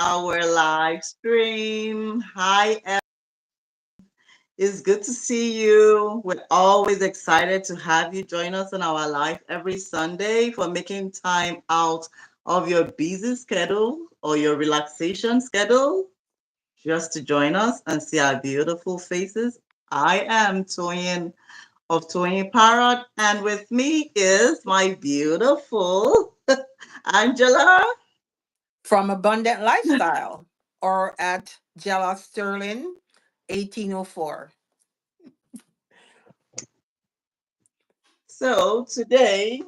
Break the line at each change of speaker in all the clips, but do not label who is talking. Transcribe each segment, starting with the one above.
our live stream. It's good to see you. We're always excited to have you join us on our live every Sunday for making time out of your busy schedule or your relaxation schedule just to join us and see our beautiful faces. I am Toyin of Toyin-Parrot, and with me is my beautiful Angela.
From Abundant Lifestyle or at Jella Sterling 1804.
So today,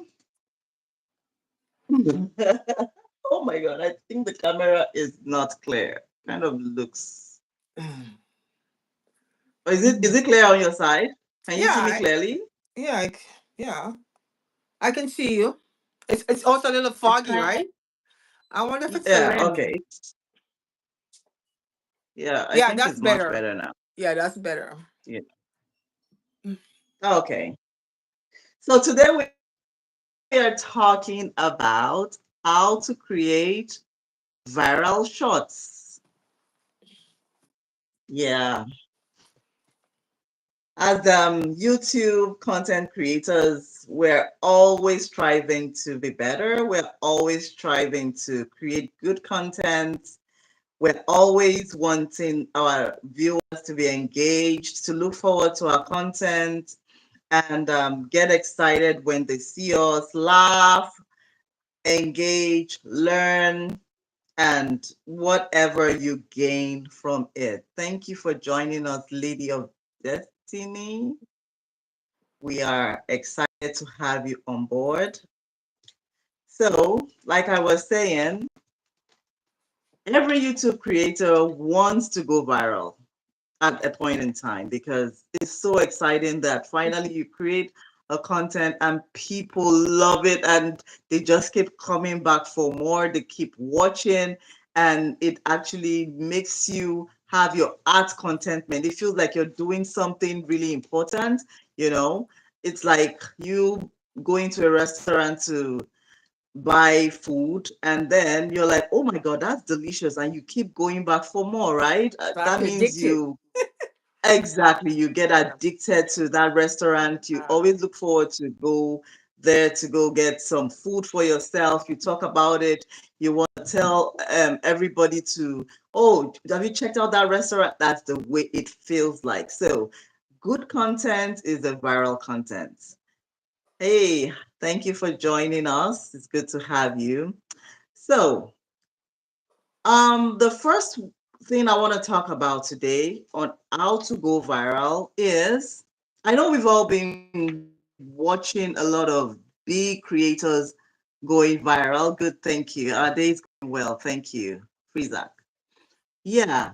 oh my God, I think the camera is not clear. Kind of looks. Or is it clear on your side? Can you
Yeah,
see me clearly?
yeah, yeah. I can see you. It's also a little
It's
foggy,
kind
right? I wonder if it's the
yeah,
lens.
okay. Yeah, I
Yeah,
think
that's
it's much
better.
better now.
Yeah, that's better.
Yeah. Okay. So today we are talking about how to create viral shorts. Yeah. As YouTube content creators, we're always striving to be better. We're always striving to create good content. We're always wanting our viewers to be engaged, to look forward to our content, and get excited when they see us, laugh, engage, learn, and whatever you gain from it. Thank you for joining us, Lady of Destiny. We are excited to have you on board. So, like I was saying, every YouTube creator wants to go viral at a point in time because it's so exciting that finally you create a content and people love it and they just keep coming back for more. They keep watching, and it actually makes you have your art contentment. It feels like you're doing something really important, you know. It's like you going to a restaurant to buy food and then you're like, oh my God, that's delicious, and you keep going back for more, right?
Like
That means
addicted.
you exactly, you get
Yeah.
addicted to that restaurant. You always look forward to go there to go get some food for yourself. You talk about it. You want to tell everybody to, oh, have you checked out that restaurant? That's the way it feels like. So good content is the viral content. Hey, thank you for joining us. It's good to have you. So, the first thing I want to talk about today on how to go viral is I know we've all been watching a lot of big creators going viral. Good, thank you. Our day is going well. Thank you, Freezak. Yeah,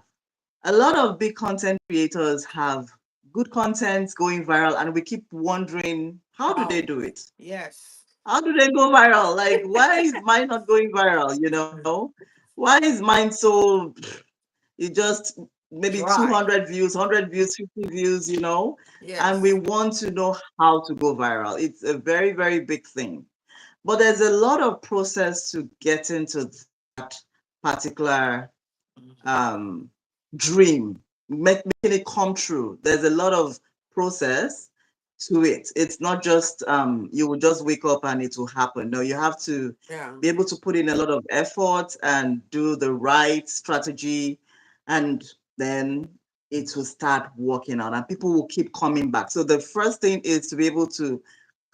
a lot of big content creators have good content going viral, and we keep wondering, how do they
How?
do it?
Yes.
How do they go viral? Like, why is mine not going viral? You know, why is mine so it just maybe
Dry.
200 views, 100 views, 50 views, you know? And we
Yes.
want to know how to go viral. It's a very, very big thing. But there's a lot of process to get into that particular um, dream, making it come true. There's a lot of process to it. It's not just you will just wake up and it will happen. No, you have to
Yeah.
be able to put in a lot of effort and do the right strategy, and then it will start working out and people will keep coming back. So the first thing is to be able to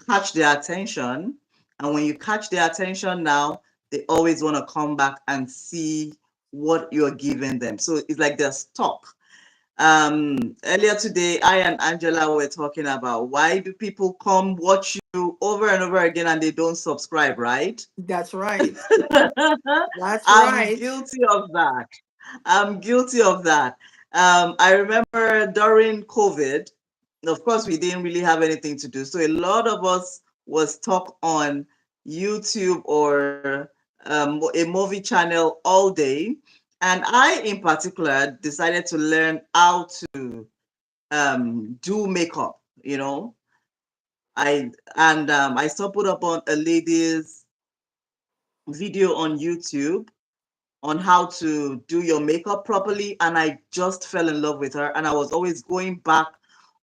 catch their attention. And when you catch their attention now, they always want to come back and see what you're giving them. So it's like they're stuck. Earlier today, I and Angela were talking about why do people come watch you over and over again and they don't subscribe, right?
That's right. That's
I'm
right.
guilty of that. I'm guilty of that. I remember during COVID, of course, we didn't really have anything to do. So a lot of us was stuck on YouTube or a movie channel all day. And I, in particular, decided to learn how to do makeup, you know. I stumbled upon a lady's video on YouTube on how to do your makeup properly, and I just fell in love with her, and I was always going back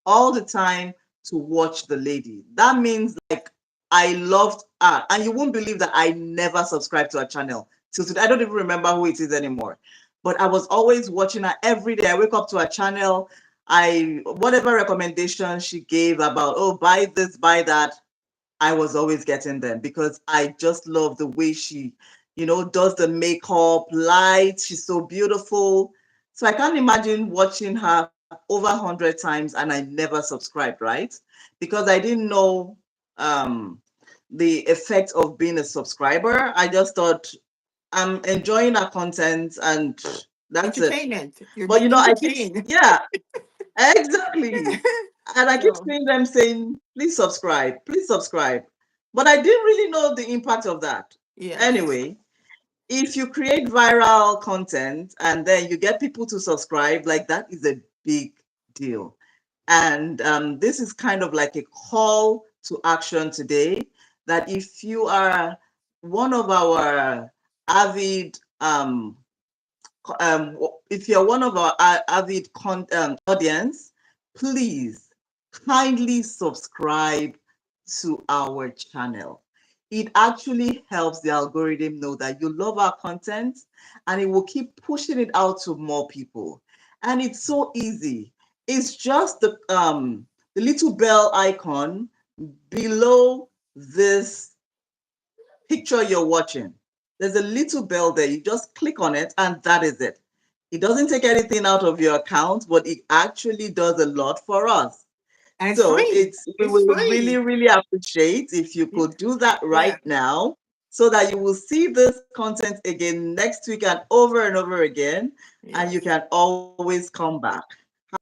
all the time to watch the lady. That means like I loved her, and you won't believe that I never subscribed to her channel till today. I don't even remember who it is anymore, but I was always watching her every day. I wake up to her channel. I whatever recommendation she gave about, oh, buy this, buy that, I was always getting them because I just love the way she, does the makeup, light. She's so beautiful. So I can't imagine watching her over 100 times and I never subscribed, right? Because I didn't know um, the effect of being a subscriber. I just thought I'm enjoying her content and that's it.
Entertainment. You're
But
being
I keep,
entertained.
yeah, exactly. And I keep
So
seeing them saying, please subscribe, please subscribe. But I didn't really know the impact of that.
yes.
Anyway, if you create viral content and then you get people to subscribe, like that is a big deal. And this is kind of like a call to action today that if you are one of our avid if you're one of our avid audience, please kindly subscribe to our channel. It actually helps the algorithm know that you love our content and it will keep pushing it out to more people. And it's so easy. It's just the little bell icon below this picture you're watching. There's a little bell there. You just click on it, and that is it. It doesn't take anything out of your account, but it actually does a lot for us.
And it's
So
free.
we
It's
will really,
free.
really appreciate if you
Yeah.
could do that
Yeah.
right now so that you will see this content again next week and over again, and you
Yes.
can always come back.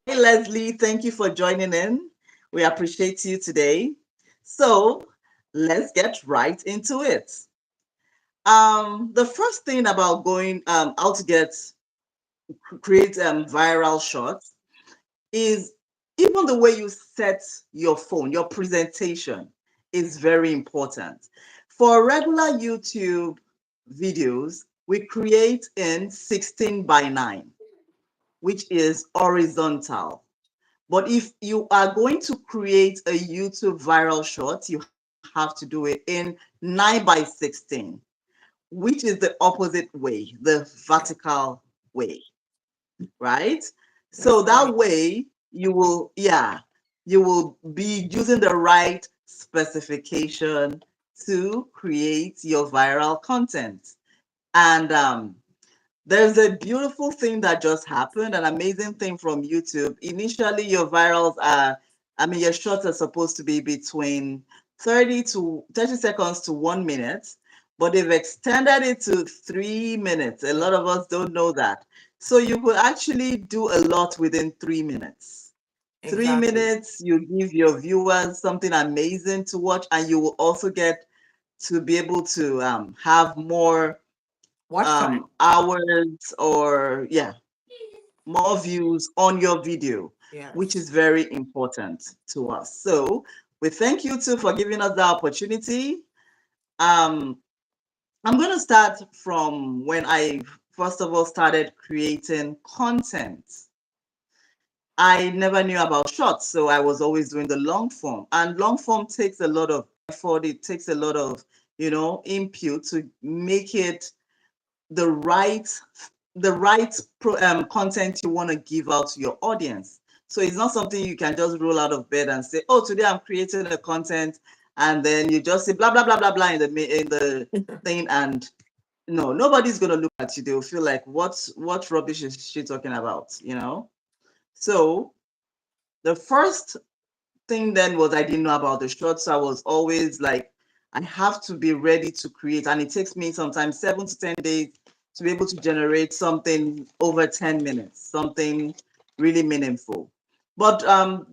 Hi, Leslie. Thank you for joining in. We appreciate you today. So let's get right into it. The first thing about going how to get create viral shots is even the way you set your phone, your presentation is very important. For regular YouTube videos, we create in 16 by 9, which is horizontal. But if you are going to create a YouTube viral shot, you have to do it in 9 by 16, which is the opposite way, the vertical way, right? So
That's
that
right.
way you will be using the right specification to create your viral content. And there's a beautiful thing that just happened, an amazing thing from YouTube. Initially, your virals are, I mean, your shorts are supposed to be between 30 seconds to 1 minute, but they've extended it to 3 minutes. A
Yeah.
lot of us don't know that. So you could actually do a lot within 3 minutes. Three
Exactly.
minutes, you give your viewers something amazing to watch, and you will also get to be able to have more
Watch time.
hours or more views on your video, which
Yes.
is very important to us. So we thank you too for giving us the opportunity. um I'm going to start from when I first of all started creating content. I never knew about shorts, so I was always doing the long form, and long form takes a lot of effort. It takes a lot of input to make it the right content you want to give out to your audience. So it's not something you can just roll out of bed and say, "Oh, today I'm creating a content," and then you just say blah blah blah blah blah in the thing, and no, nobody's gonna look at you. They'll feel like, what rubbish is she talking about? So the first thing then was I didn't know about the shorts. So I was always like, I have to be ready to create. And it takes me sometimes 7 to 10 days to be able to generate something over 10 minutes, something really meaningful. But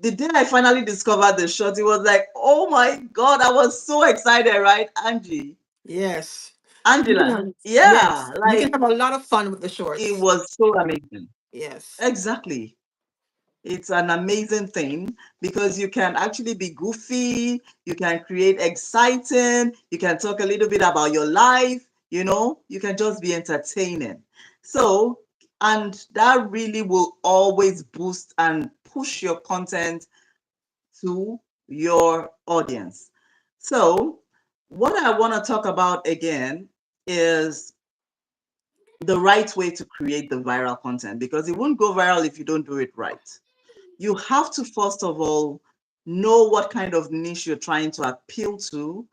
the day I finally discovered the short, it was like, oh my God, I was so excited, right?
Yes. You can
Angela,
have,
yeah,
yes. You can
like
have a lot of fun with the
it
shorts.
was so amazing.
Yes.
Exactly. It's an amazing thing because you can actually be goofy, you can create exciting, you can talk a little bit about your life, You can just be entertaining. So, and that really will always boost and push your content to your audience. So, what I want to talk about again is the right way to create the viral content, because it won't go viral if you don't do it right. You have to, first of all, know what kind of niche you're trying to appeal to,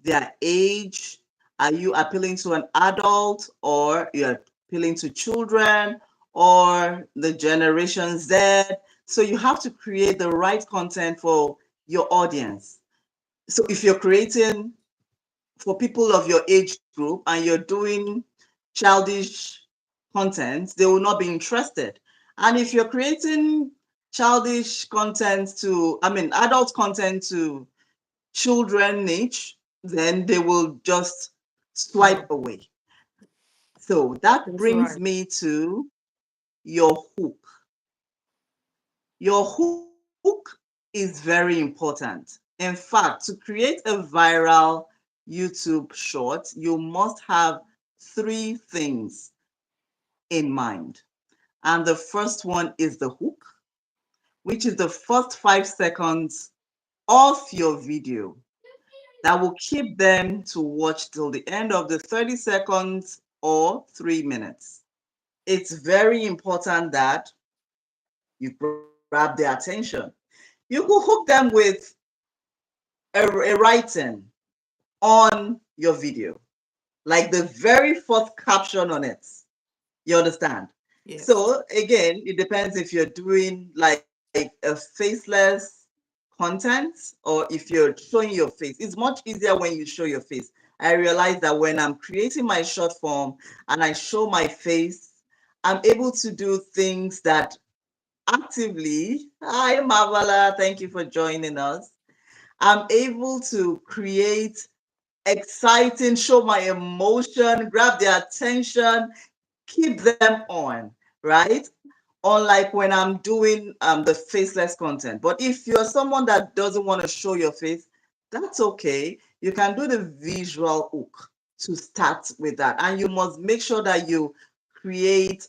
their age. Are you appealing to an adult, or you're appealing to children, or the Generation Z? So you have to create the right content for your audience. So if you're creating for people of your age group and you're doing childish content, they will not be interested. And if you're creating childish content to, I mean, adult content to children niche, then they will just
Mhm.
swipe away. So that
That's
brings
right.
me to your hook. Your hook is very important. In fact, to create a viral YouTube short, you must have three things in mind. And the first one is the hook, which is the first 5 seconds of your video that will keep them to watch till the end of the 30 seconds or 3 minutes. It's very important that you grab their attention. You could hook them with a writing on your video, like the very first caption on it. You understand?
Yes.
So again, it depends if you're doing like a faceless content or if you're showing your face. It's much easier when you show your face. I realize that when I'm creating my short form and I show my face, I'm able to do things that actively, hi Marvala, thank you for joining us. I'm able to create exciting, show my emotion, grab their attention, keep them on, right? Unlike when I'm doing the faceless content. But if you're someone that doesn't want to show your face, that's okay. You can do the visual hook to start with that. And you must make sure that you create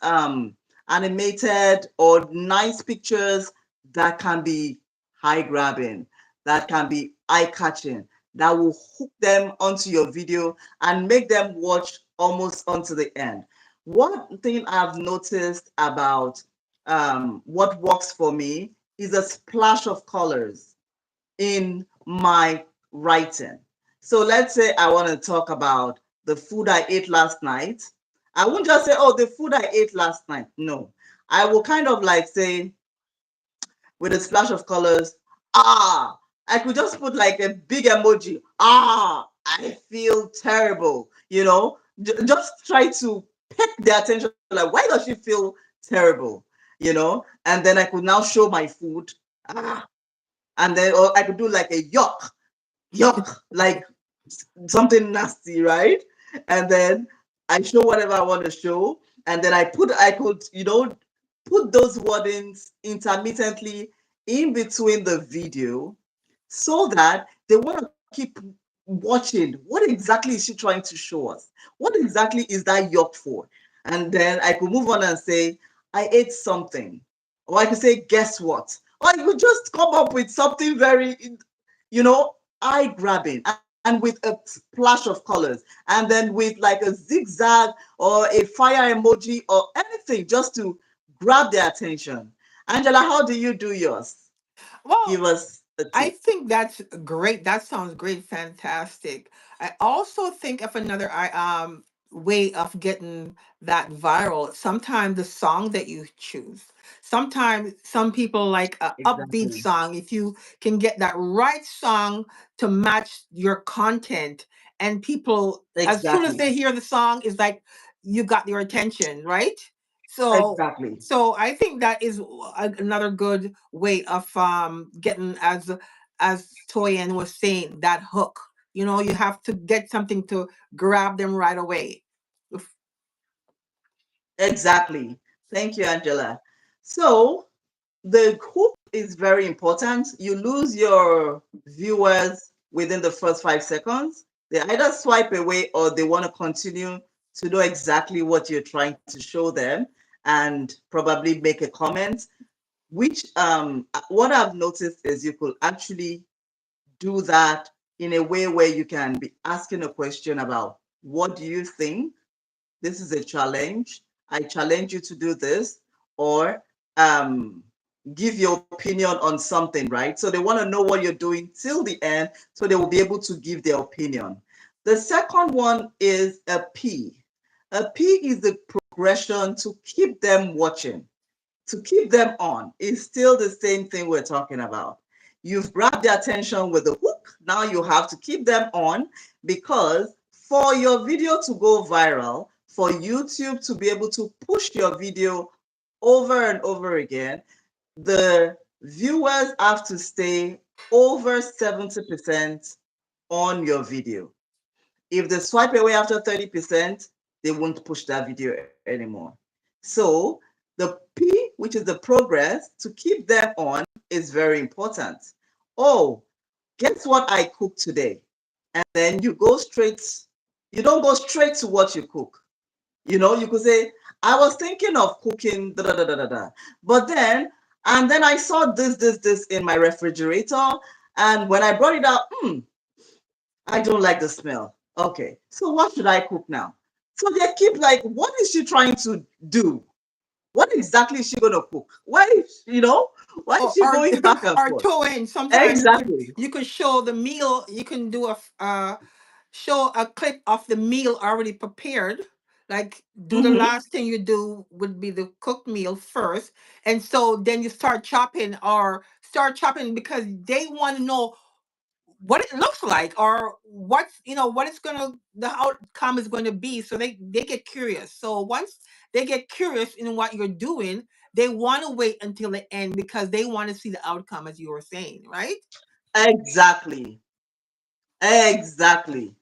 animated or nice pictures that can be high grabbing, that can be eye catching, that will hook them onto your video and make them watch almost onto the end. One thing I've noticed about what works for me is a splash of colors in my writing. So let's say I want to talk about the food I ate last night. I won't just say, oh, the food I ate last night. No, I will kind of like say, with a splash of colors, ah, I could just put like a big emoji. Ah, I feel terrible. Just try to pick their attention. Like, why does she feel terrible? And then I could now show my food. Ah, and then or I could do like a yuck, yuck, like something nasty, right? And then I show whatever I want to show, and then I could, put those wordings intermittently in between the video so that they want to keep watching. What exactly is she trying to show us? What exactly is that yuck for? And then I could move on and say, I ate something. Or I could say, guess what? Or I could just come up with something very, eye grabbing and with a splash of colors. And then with like a zigzag or a fire emoji or anything just to grab their attention. Angela, how do you do yours? Give
Well,
us a
I
tip.
think that's great. That sounds great, fantastic. I also think of another way of getting that viral. Sometimes the song that you choose. Sometimes some people like a upbeat
Exactly.
song. If you can get that right song to match your content, and people, as soon as
Exactly.
they hear the song, is like you got their attention, right? So
Exactly.
I think that is another good way of getting, as Toyin was saying, that hook. You have to get something to grab them right away.
Exactly. Thank you, Angela. So the hook is very important. You lose your viewers within the first 5 seconds. They either swipe away or they want to continue to know exactly what you're trying to show them and probably make a comment, which what I've noticed is you could actually do that in a way where you can be asking a question about what do you think? This is a challenge. I challenge you to do this, or um, give your opinion on something, right? So they want to know what you're doing till the end, so they will be able to give their opinion. The second one is a P. A P is the progression to keep them watching, to keep them on. Is still the same thing we're talking about. You've grabbed their attention with the hook. Now you have to keep them on, because for your video to go viral, for YouTube to be able to push your video over and over again, the viewers have to stay over 70% on your video. If they swipe away after 30%, they won't push that video anymore. So the P, which is the progress, to keep them on is very important. Oh, guess what I cooked today? And then you don't go straight to what you cook. You could say, I was thinking of cooking da da da da da da. But then, and then I saw this in my refrigerator. And when I brought it out, I don't like the smell. Okay, so what should I cook now? So they keep like, what is she trying to do? What exactly is she going to cook? Why is she
Or
going back and
or
forth?
Toyin, sometimes
Exactly.
you could show the meal. You can do show a clip of the meal already prepared. Like, do the
Mm-hmm.
last thing you do would be the cooked meal first, and so then you start chopping because they want to know what it looks like, or what it's gonna the outcome is going to be, so they get curious. So once they get curious in what you're doing, they want to wait until the end because they want to see the outcome, as you were saying, right?
Exactly. Exactly.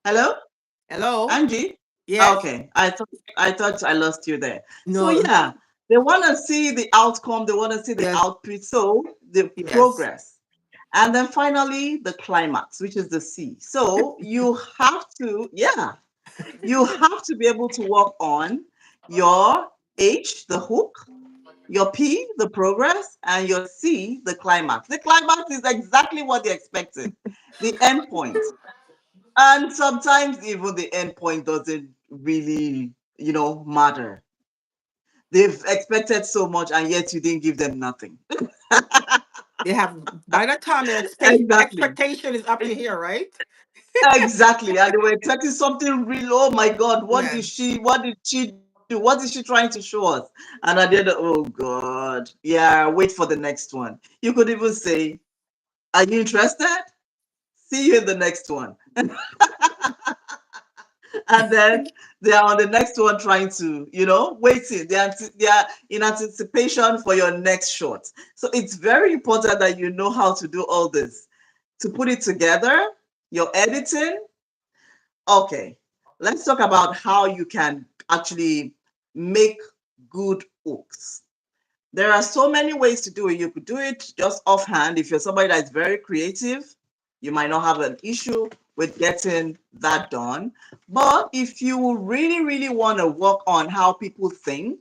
Hello,
Hello.
Angie?
Yes.
Okay, I thought I lost you there. So
No.
yeah, they want to see the outcome, they want to see the
Yes.
output, so the
Yes.
progress. And then finally, the climax, which is the C. So you have to be able to work on your H, the hook, your P, the progress, and your C, the climax. The climax is exactly what they expected, the end point. And sometimes even the end point doesn't really, matter. They've expected so much, and yet you didn't give them nothing.
They have, by the time their
Exactly.
expectation is up to here, right?
Exactly. And they were expecting something real. Oh my God,
Yeah.
what did she do? What is she trying to show us? And at the end, oh God. Yeah, wait for the next one. You could even say, are you interested? See you in the next one. And then they are on the next one trying to, waiting. They are in anticipation for your next shot. So it's very important that you know how to do all this. To put it together, your editing. Okay, let's talk about how you can actually make good hooks. There are so many ways to do it. You could do it just offhand. If you're somebody that's very creative, you might not have an issue with getting that done. But if you really, really want to work on how people think,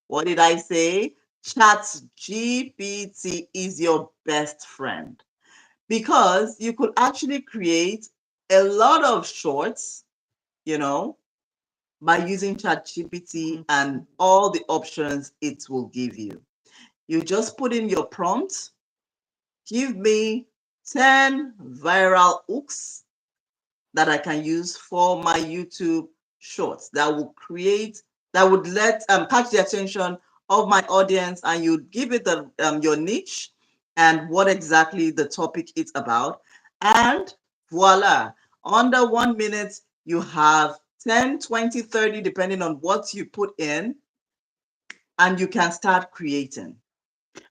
what did I say? Chat GPT is your best friend, because you could actually create a lot of shorts, you know, by using ChatGPT and all the options it will give you. You just put in your prompt, give me 10 viral hooks that I can use for my YouTube shorts that would let catch the attention of my audience, and you give it your niche and what exactly the topic is about. And voila, under 1 minute, you have 10, 20, 30, depending on what you put in, and you can start creating.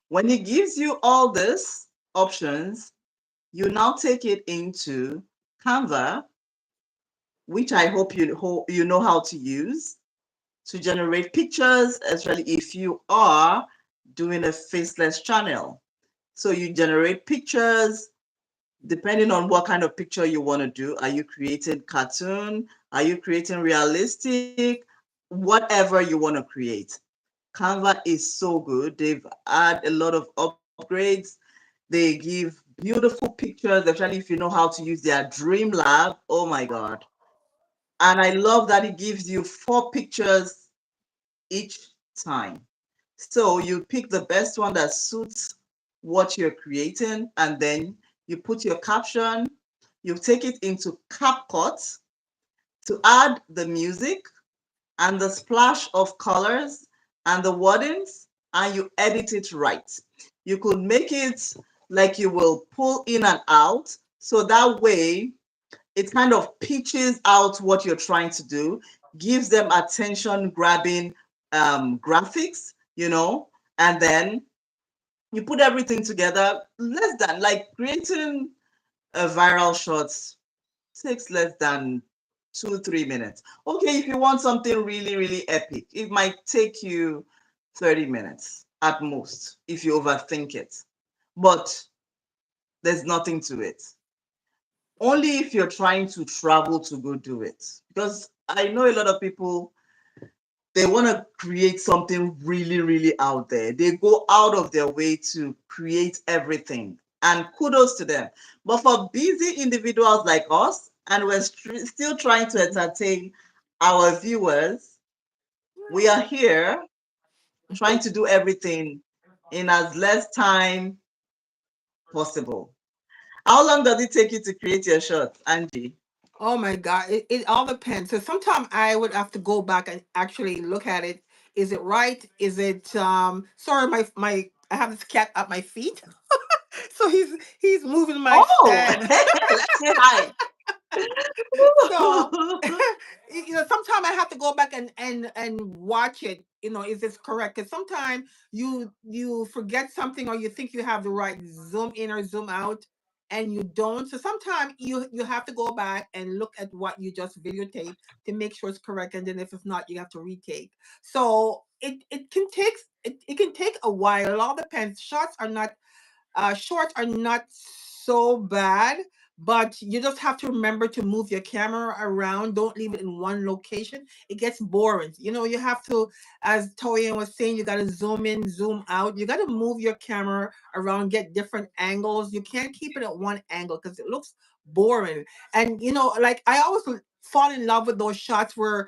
When it gives you all these options, you now take it into Canva, which I hope you know how to use to generate pictures, especially if you are doing a faceless channel. So you generate pictures depending on what kind of picture you want to do. Are you creating cartoon? Are you creating realistic? Whatever you want to create. Canva is so good. They've had a lot of upgrades. They give beautiful pictures, especially if you know how to use their Dream Lab. Oh my God. And I love that it gives you 4 pictures each time. So you pick the best one that suits what you're creating, and then you put your caption, you take it into CapCut to add the music and the splash of colors and the wordings, and you edit it right. You could make it like you will pull in and out, so that way it kind of pitches out what you're trying to do, gives them attention grabbing graphics, and then you put everything together. Less than, like, creating a viral shorts takes less than 2, 3 minutes. Okay, if you want something really, really epic, it might take you 30 minutes at most if you overthink it. But there's nothing to it. Only if you're trying to travel to go do it. Because I know a lot of people, they want to create something really, really out there. They go out of their way to create everything. And kudos to them. But for busy individuals like us, and we're still trying to entertain our viewers, we are here trying to do everything in as less time possible. How long does it take you to create your shot, Angie?
Oh my God, it all depends. So sometimes I would have to go back and actually look at it. Is it right? Is it sorry, my I have this cat at my feet. So he's moving my
Oh,
stand.
let's say hi.
So sometimes I have to go back and watch it. Is this correct? Because sometimes you forget something, or you think you have the right zoom in or zoom out, and you don't. So sometimes you have to go back and look at what you just videotaped to make sure it's correct, and then if it's not, you have to retake. So it can take a while. It all depends. Shorts are not so bad, but you just have to remember to move your camera around. Don't leave it in one location. It gets boring. You have to, as Toyin was saying, you got to zoom in, zoom out. You got to move your camera around, get different angles. You can't keep it at one angle because it looks boring. And, like I always fall in love with those shots where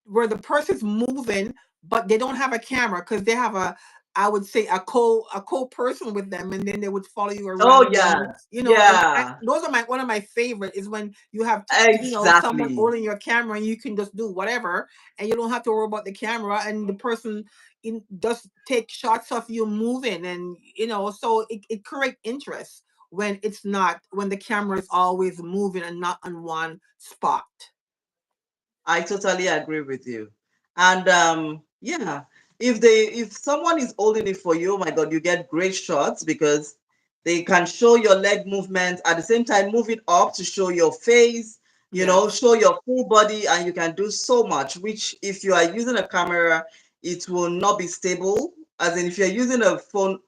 the person's moving, but they don't have a camera because they have I would say a co person with them, and then they would follow you
Oh,
around. And
yeah.
and
Yeah,
those are my one of my favorite is when you have someone
exactly.
holding your camera and you can just do whatever, and you don't have to worry about the camera, and the person just take shots of you moving, and so it create interest when the camera is always moving and not on one spot.
I totally agree with you. And yeah, if someone is holding it for you, oh my God, you get great shots because they can show your leg movement at the same time, move it up to show your face,
Yes.
show your full body, and you can do so much, which if you are using a camera, it will not be stable. As in, if you're using a phone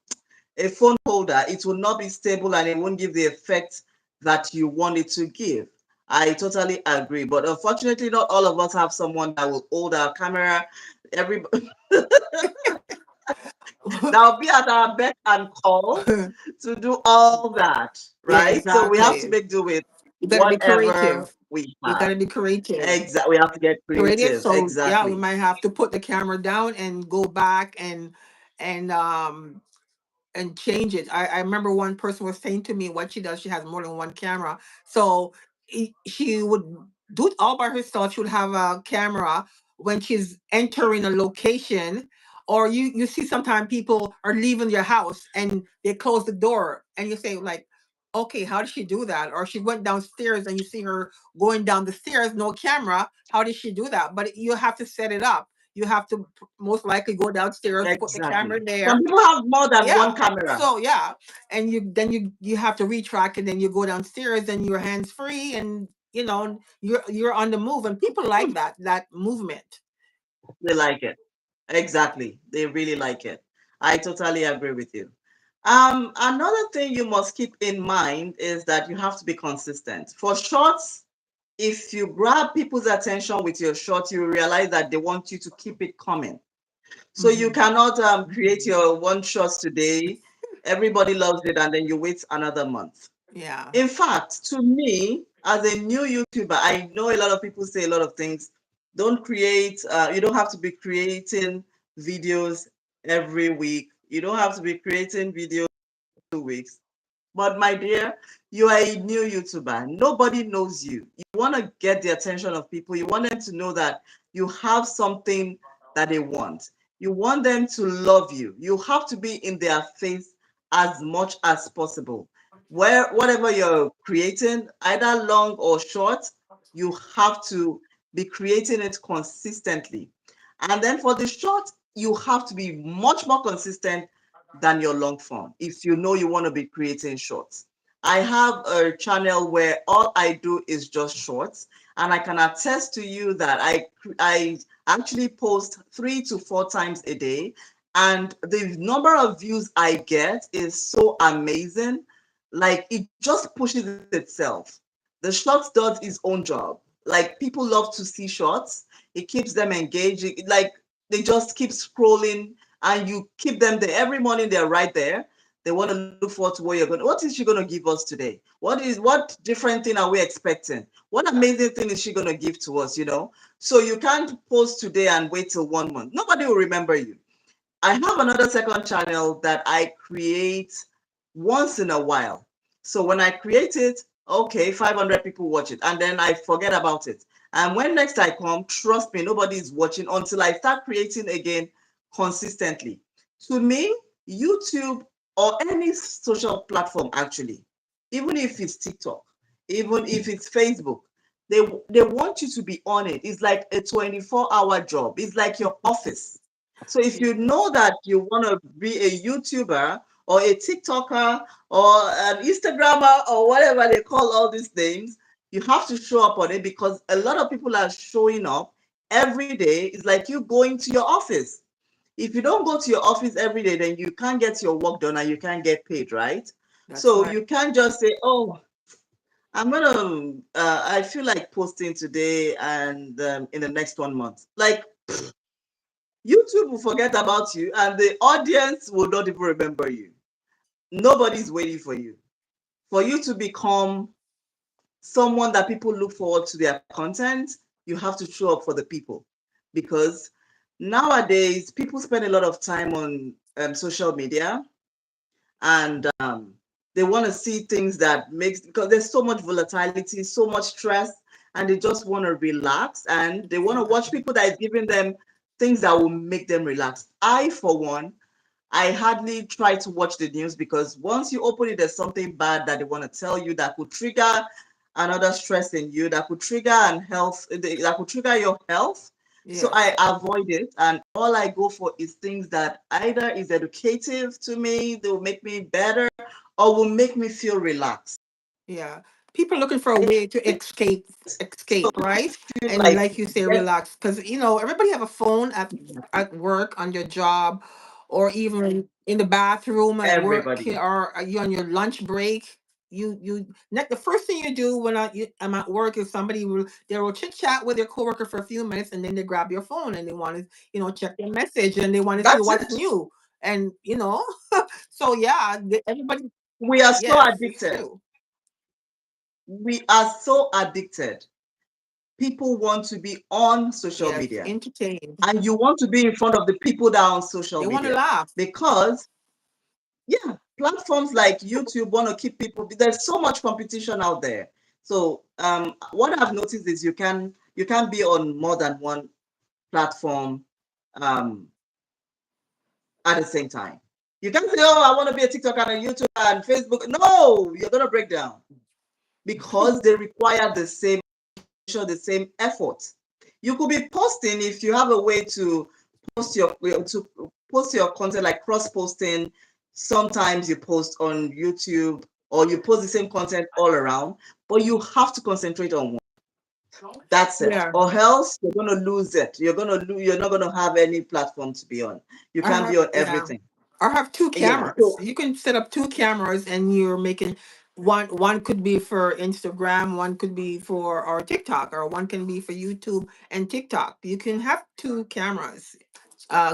holder, it will not be stable and it won't give the effect that you want it to give. I totally agree. But unfortunately, not all of us have someone that will hold our camera. Everybody that will be at our beck and call to do all that,
Yeah,
right? So we have to
exactly.
make do with
You got to be
whatever
creative.
we
You got
have.
to be creative.
Exactly. We have to get
Creative.
creative.
So yeah, we
Exactly.
might have to put the camera down and go back and change it. I remember one person was saying to me what she does. She has more than one camera, so she would do it all by herself. She would have a camera when she's entering a location, or you see sometimes people are leaving your house and they close the door, and you say like, okay, how did she do that? Or she went downstairs and you see her going down the stairs, no camera. How did she do that? But you have to set it up. You have to most likely go downstairs, put the camera
Exactly. Some
there.
people have more than one
Yeah.
camera.
So yeah, and you have to retrack, and then you go downstairs, and your hands free, and you're on the move, and people like that movement.
They like it. Exactly. They really like it. I totally agree with you. Another thing you must keep in mind is that you have to be consistent. For shorts, if you grab people's attention with your short, you realize that they want you to keep it coming. So you cannot create your one shot today, everybody loves it, and then you wait another month.
Yeah.
In fact, to me, as a new YouTuber, I know a lot of people say a lot of things. Don't create, you don't have to be creating videos every week. You don't have to be creating videos 2 weeks. But my dear, you are a new YouTuber. Nobody knows you. You want to get the attention of people. You want them to know that you have something that they want. You want them to love you. You have to be in their face as much as possible. Where whatever you're creating, either long or short, you have to be creating it consistently. And then for the short, you have to be much more consistent than your long form if you know you want to be creating shorts. I have a channel where all I do is just shorts, and I can attest to you that I actually post 3 to 4 times a day, and the number of views I get is so amazing. Like it just pushes itself. The shorts does its own job. Like people love to see shorts. It keeps them engaged. Like they just keep scrolling and you keep them there every morning. They're right there. They want to look forward to what you're going. What is she going to give us today? What different thing are we expecting? What amazing thing is she going to give to us? So you can't post today and wait till 1 month. Nobody will remember you. I have another second channel that I create once in a while. So when I create it, okay, 500 people watch it, and then I forget about it. And when next I come, trust me, nobody is watching until I start creating again consistently. To me, YouTube or any social platform actually, even if it's TikTok, even if it's Facebook, they want you to be on it. It's like a 24-hour job. It's like your office. So if you know that you want to be a YouTuber or a TikToker or an Instagrammer or whatever they call all these things, you have to show up on it because a lot of people are showing up every day. It's like you going to your office. If you don't go to your office every day, then you can't get your work done and you can't get paid, right?
That's
So
right.
you can't just say, oh, I feel like posting today and in the next 1 month. Like, YouTube will forget about you and the audience will not even remember you. Nobody's waiting for you. For you to become someone that people look forward to their content, you have to show up for the people. Because nowadays, people spend a lot of time on social media and they want to see things that makes because there's so much volatility, so much stress, and they just want to relax and they want to
Yeah.
watch people that is giving them things that will make them relax. I, for one, I hardly try to watch the news because once you open it, there's something bad that they want to tell you that could trigger another stress in you, that could trigger that could trigger your health. So
Yes.
I avoid it, and all I go for is things that either is educative to me, they will make me better, or will make me feel relaxed.
Yeah. People looking for a way to
So
escape, right?
feel
And
like
like you say,
get
relax. Because everybody have a phone at work, on your job, or even in the bathroom at work,
everybody.
or are you on your lunch break. The first thing you do when I'm at work is they will chit chat with their coworker for a few minutes, and then they grab your phone and they want to check their message, and they want to see
That's
what's
it.
new. And so yeah, everybody.
We are so
Yes, it's
addicted.
true.
We are so addicted. People want to be on social
Yes,
media
entertained.
and you want to be in front of the people that are on social
They want to
media
laugh.
because yeah, platforms like YouTube want to keep people. There's so much competition out there. So what I've noticed is you can be on more than one platform um, at the same time. You can't say, oh, I want to be a TikToker and a YouTuber and Facebook. No, you're gonna break down because they require the same effort. You could be posting if you have a way to post your content like cross posting. Sometimes you post on YouTube or you post the same content all around, but you have to concentrate on one. That's it.
Yeah.
Or else you're gonna lose it. You're not gonna have any platform to be on. You can't be on
Yeah.
everything.
or have two
Yeah.
cameras.
So
You can set up two cameras and you're making one could be for Instagram, one could be for or TikTok, or one can be for YouTube and TikTok. You can have two cameras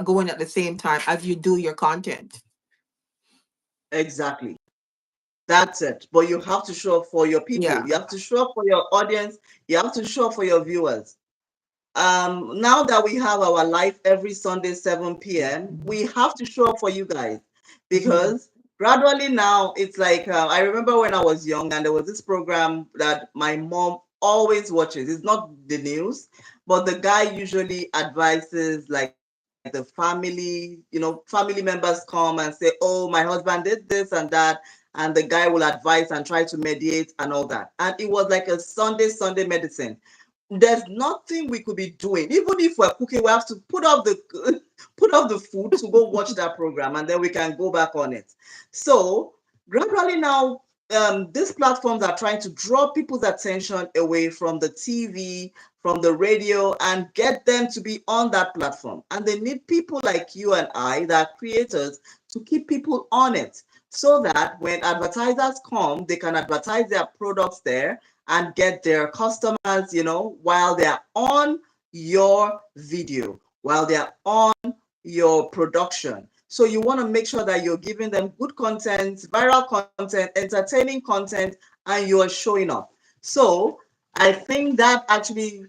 going at the same time as you do your content.
exactly. That's it. But you have to show up for your people.
Yeah.
You have to show up for your audience. You have to show up for your viewers. Now that we have our live every Sunday 7 p.m., we have to show up for you guys
Mhm.
because gradually now it's like I remember when I was young and there was this program that my mom always watches. It's not the news, but the guy usually advises like the family, family members come and say, "Oh, my husband did this and that," and the guy will advise and try to mediate and all that. And it was like a Sunday medicine. There's nothing we could be doing. Even if we're cooking, we have to put off the put off the food to go watch that program, and then we can go back on it. So gradually now, these platforms are trying to draw people's attention away from the TV, from the radio, and get them to be on that platform. And they need people like you and I, that are creators, to keep people on it, so that when advertisers come, they can advertise their products there and get their customers, while they're on your video, while they're on your production. So you want to make sure that you're giving them good content, viral content, entertaining content, and you're showing up. So I think that actually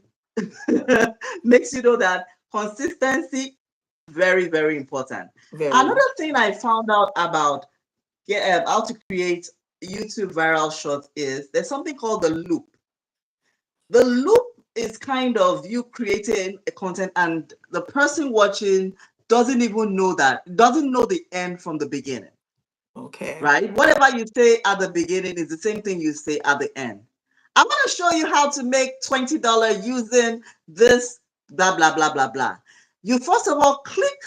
makes you know that consistency very, very important.
Very.
Another thing I found out about how to create YouTube viral shorts is there's something called the loop. The loop is kind of you creating a content and the person watching doesn't even know doesn't know the end from the beginning,
Okay.
right? Whatever you say at the beginning is the same thing you say at the end. I'm going to show you how to make $20 using this blah blah blah blah blah. You first of all click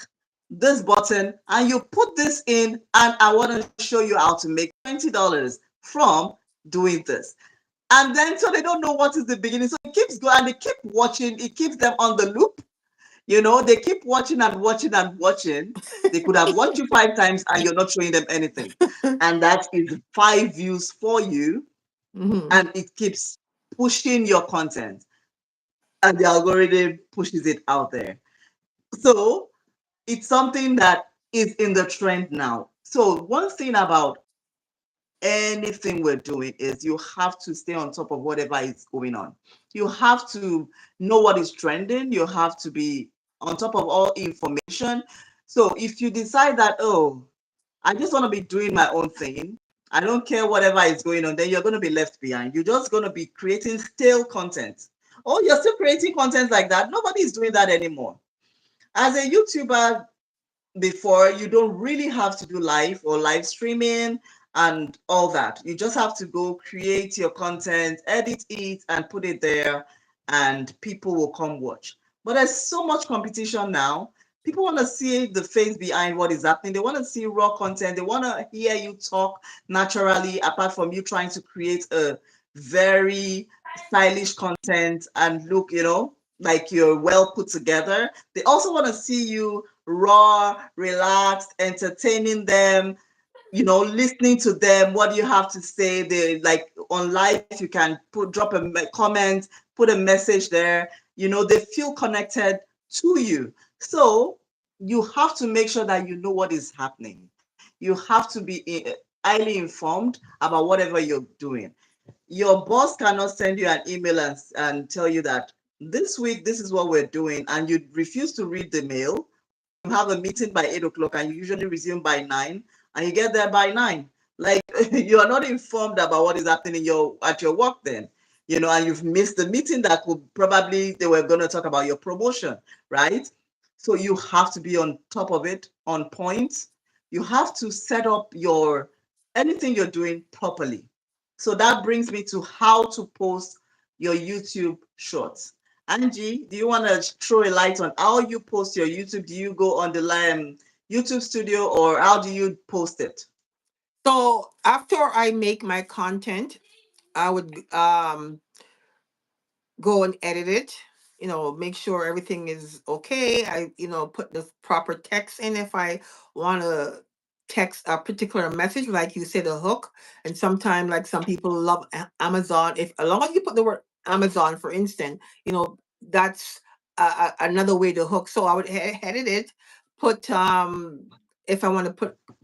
this button and you put this in, and I want to show you how to make $20 from doing this. And then so they don't know what is the beginning. So it keeps going and they keep watching. It keeps them on the loop. They keep watching and watching and watching. They could have watched you 5 times and you're not showing them anything. And that is 5 views for you.
Hmm.
And it keeps pushing your content. And the algorithm pushes it out there. So it's something that is in the trend now. So one thing about anything we're doing is you have to stay on top of whatever is going on. You have to know what is trending. You have to be on top of all information. So if you decide that, oh, I just want to be doing my own thing, I don't care whatever is going on, then you're going to be left behind. You're just going to be creating stale content. Oh, you're still creating content like that. Nobody is doing that anymore. As a YouTuber, before, you don't really have to do live or live streaming and all that. You just have to go create your content, edit it, and put it there, and people will come watch. But there's so much competition now. People want to see the face behind what is happening. They want to see raw content. They want to hear you talk naturally, apart from you trying to create a very stylish content and look, like you're well put together. They also want to see you raw, relaxed, entertaining them, listening to them. What do you have to say? They like on live, you can drop a comment, put a message there. They feel connected to you. So you have to make sure that you know what is happening. You have to be highly informed about whatever you're doing. Your boss cannot send you an email and tell you that this week this is what we're doing, and you refuse to read the mail, or you have a meeting by 8 o'clock and you usually resume by 9, and you get there by 9. Like you are not informed about what is happening at your work then. And you've missed the meeting that could probably they were going to talk about your promotion, right? So you have to be on top of it, on point. You have to set up your anything you're doing properly. So that brings me to how to post your YouTube shorts. Angie, do you want to throw a light on how you post your YouTube? Do you go on the YouTube studio, or how do you post it?
So after I make my content, I would go and edit it, make sure everything is okay. I put the proper text in if I want to text a particular message, like you said, a hook. And sometimes, like some people love Amazon. If as long as you put the word Amazon, for instance, that's another way to hook. So I would edit it, put if I want to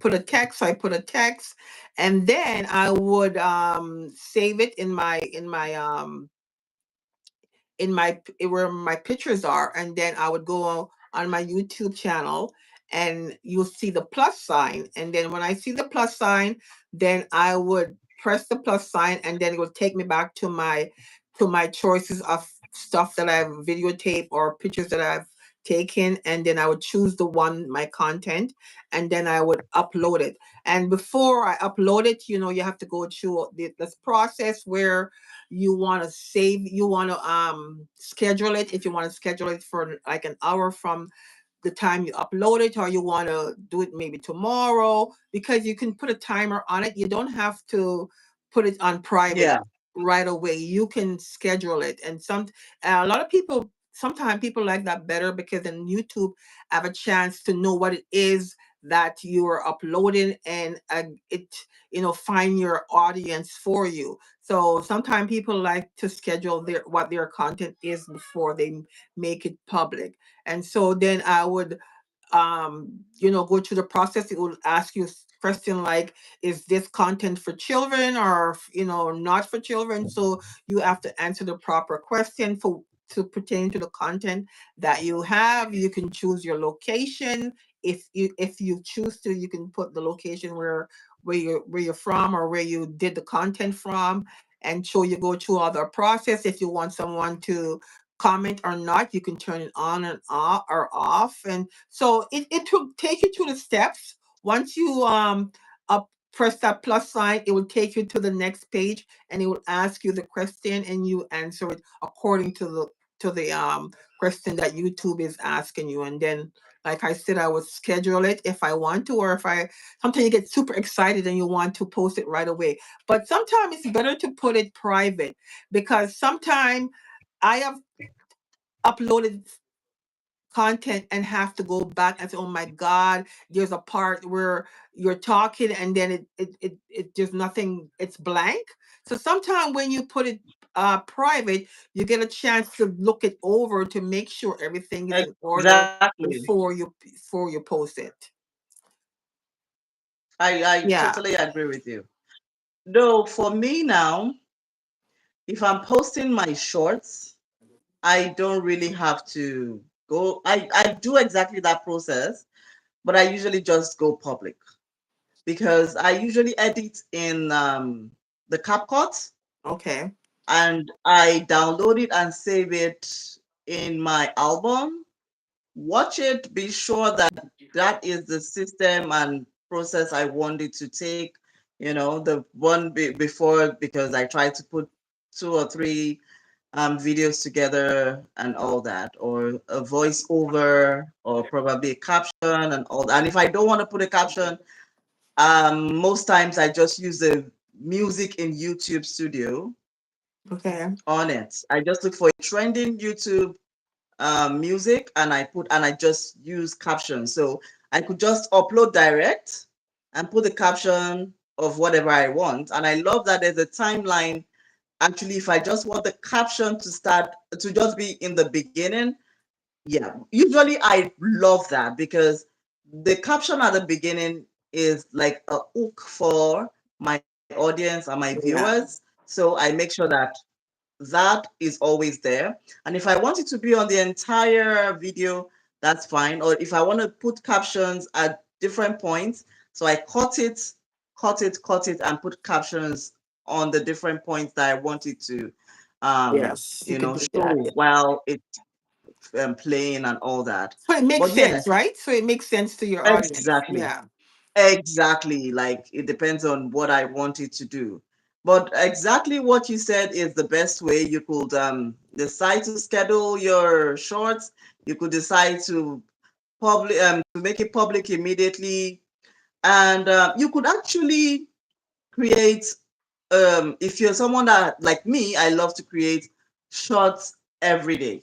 put a text, so I put a text, and then I would save it where my pictures are, and then I would go on my YouTube channel, and you'll see the plus sign, and then when I see the plus sign, then I would press the plus sign, and then it will take me back to my choices of stuff that I've videotaped or pictures that I've taken, and then I would choose the one, my content, and then I would upload it. And before I upload it, you have to go through this process where you want to schedule it. If you want to schedule it for like an hour from the time you upload it, or you want to do it maybe tomorrow, because you can put a timer on it. You don't have to put it on private
Yeah.
right away. You can schedule it. And a lot of people, sometimes people like that better, because then YouTube have a chance to know what it is that you are uploading, and it find your audience for you. So sometimes people like to schedule their content is before they make it public. And so then I would go through the process. It will ask you question like, is this content for children, or not for children? So you have to answer the proper question for to pertain to the content that you have. You can choose your location. If you choose to, you can put the location where you're from, or where you did the content from. And so you go through all the process. If you want someone to comment or not, you can turn it on and off. And so it will take you through the steps. Once you up press that plus sign, it will take you to the next page, and it will ask you the question, and you answer it according to the question that YouTube is asking you. And then, like I said, I would schedule it if I want to, or if I sometimes you get super excited and you want to post it right away. But sometimes it's better to put it private, because sometimes I have uploaded content and have to go back and say, oh my God, there's a part where you're talking, and then it there's nothing, it's blank. So sometimes when you put it private, you get a chance to look it over to make sure everything is in order
Exactly.
before you post it.
I
Yeah.
totally agree with you. Though for me now, if I'm posting my shorts, I don't really have to go. I do exactly that process, but I usually just go public because I usually edit in the CapCut,
Okay.
and I download it and save it in my album. Watch it, be sure that that is the system and process I want it to take. The one before, because I try to put two or three videos together and all that, or a voiceover, or probably a caption and all that. And if I don't want to put a caption, most times I just use the music in YouTube Studio
Okay.
on it. I just look for a trending YouTube music, and I just use captions. So I could just upload direct and put the caption of whatever I want. And I love that there's a timeline. Actually, if I just want the caption to just be in the beginning, yeah, usually I love that, because the caption at the beginning is like a hook for my audience and my
Yeah.
viewers. So I make sure that that is always there. And if I want it to be on the entire video, that's fine. Or if I want to put captions at different points, so I cut it, and put captions on the different points that I want it to,
Yes, you could do that.
show while it's playing and all that.
So it makes
But yeah,
sense, right? So it makes sense to your audience.
exactly.
Yeah.
Exactly. Like, it depends on what I want it to do. But exactly what you said is the best way. You could decide to schedule your shorts. You could decide to make it public immediately, and you could actually create. If you're someone that, like me, I love to create shorts every day.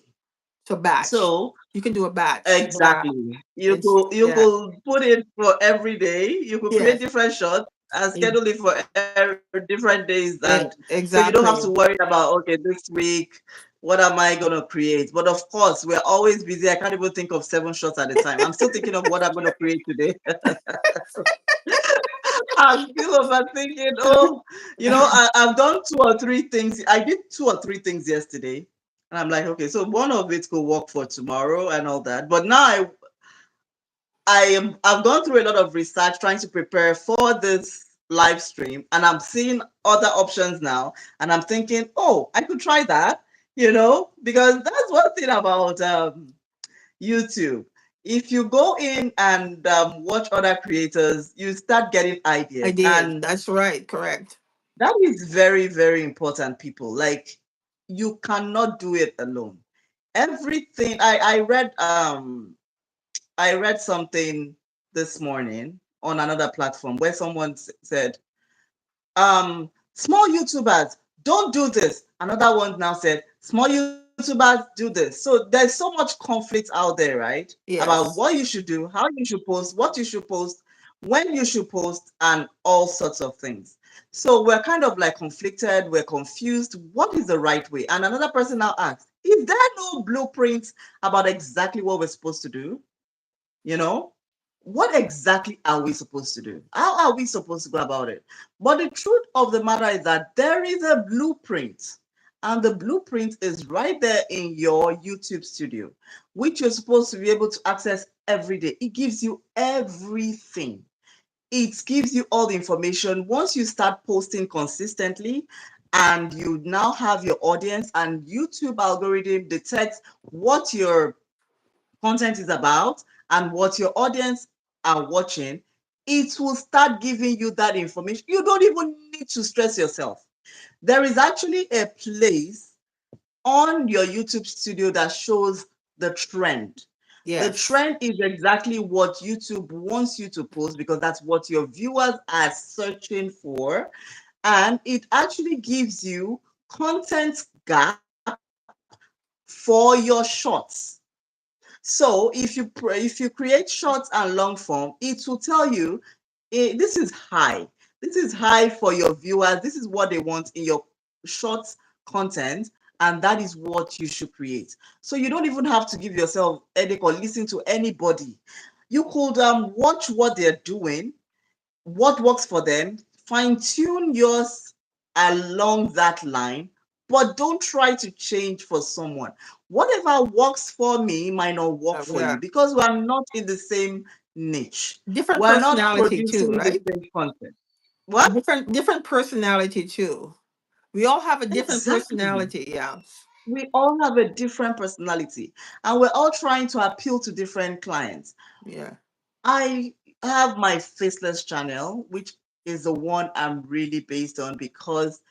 So batch.
So
You can do a batch. Yeah.
Exactly.
It's
You
yeah.
could put it for every day. You could create
Yes.
different shots and
e-
schedule it for different days, and so you don't have to
Exactly.
worry about, okay, this week, what am I gonna create? But of course, we're always busy. I can't even think of 7 shots at a time. I'm still thinking of what I'm gonna create today. I'm still overthinking. Oh, I've done 2 or 3 things. I did 2 or 3 things yesterday. And I'm like, okay, so one of it could work for tomorrow and all that. But now I've gone through a lot of research trying to prepare for this live stream, and I'm seeing other options now, and I'm thinking, oh, I could try that, because that's one thing about YouTube. If you go in and watch other creators, you start getting
I
ideas,
did.
and
That's right. Correct.
that is very, very important, people. Like, you cannot do it alone. Everything I read something this morning on another platform where someone said, small YouTubers, don't do this. Another one now said, small YouTubers do this. So there's so much conflict out there, right? About what
Yes.
you should do, how you should post, what you should post, when you should post, and all sorts of things. So we're kind of like conflicted, we're confused. What is the right way? And another person now asks, is there no blueprint about exactly what we're supposed to do? You know, what exactly are we supposed to do? How are we supposed to go about it? But the truth of the matter is that there is a blueprint, and the blueprint is right there in your YouTube studio, which you're supposed to be able to access every day. It gives you everything. It gives you all the information. Once you start posting consistently, and you now have your audience, and YouTube algorithm detects what your content is about and what your audience are watching, it will start giving you that information. You don't even need to stress yourself. There is actually a place on your YouTube studio that shows the trend. The
Yes.
trend is exactly what YouTube wants you to post because that's what your viewers are searching for. And it actually gives you content gap for your shorts. So if you create shorts and long form, it will tell you, this is high. This is high for your viewers. This is what they want in your short content, and that is what you should create. So you don't even have to give yourself headache or listen to anybody. You could watch what they're doing, what works for them, fine tune yours along that line, but don't try to change for someone. Whatever works for me might not work for
Yeah.
you because we're not in the same niche.
Different
We're not
personality too,
producing the
right?
same content. What?
Different personality too. We all have a different
Exactly.
personality. Yeah.
We all have a different personality and we're all trying to appeal to different clients.
Yeah.
I have my faceless channel, which is the one I'm really based on because